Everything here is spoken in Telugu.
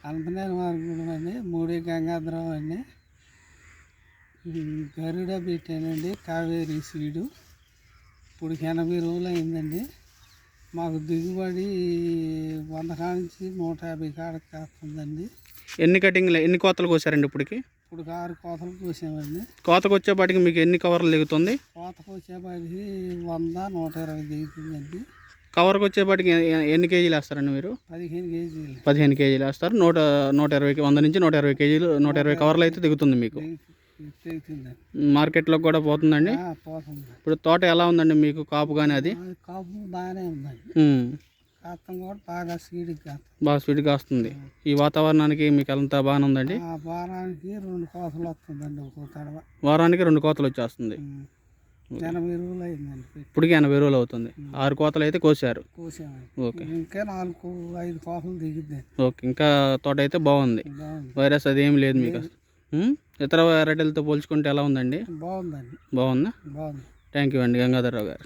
అనంతనేని మార్గం అండి, మూడి గంగాధరం అండి, గరుడ పెట్టానండి, కావేరీ సీడు. ఇప్పుడు 80 రోజులు అయిందండి. మాకు దిగుబడి 100 కాడ నుంచి 150 కాడకి కాస్తుందండి. ఎన్ని కోతలు కోసారండి ఇప్పటికి? ఇప్పుడు 6 కోతలు కోసామండి. కోతకు వచ్చేపాటికి మీకు ఎన్ని కవర్లు దిగుతుంది? కోతకు వచ్చేపాటికి 100-120 దిగుతుందండి. కవర్కి వచ్చేపాటికి ఎన్ని కేజీలు వేస్తారండి మీరు? 15 కేజీలు. 15 కేజీలు వేస్తారు. 120 100 నుంచి 120 కేజీలు 120 కవర్లు అయితే దిగుతుంది మీకు. మార్కెట్లోకి కూడా పోతుందండి. పోతుంది. ఇప్పుడు తోట ఎలా ఉందండి మీకు, కాపు కానీ? అది కాపు బాగానే ఉందండి. కాస్తం కూడా బాగా స్పీడ్గా వస్తుంది. ఈ వాతావరణానికి మీకు అంతా బాగానే ఉందండి. వారానికి 2 కోతలు వస్తుందండి. ఒక్కో తడవ వారానికి 2 కోతలు వచ్చేస్తుంది. 80 రోజులు అయిందండి. ఇప్పటికి 80 రోజులు అవుతుంది. 6 కోతలు అయితే కోసారు. ఓకే, ఇంకా 4-5 కోతలు దిగుద్ది. ఓకే, ఇంకా తోట అయితే బాగుంది. వైరస్ అది ఏమి లేదు మీకు. ఇతర వెరైటీలతో పోల్చుకుంటే ఎలా ఉందండి? బాగుందండి. బాగుందా? థ్యాంక్ యూ అండి గంగాధర్రావు గారు.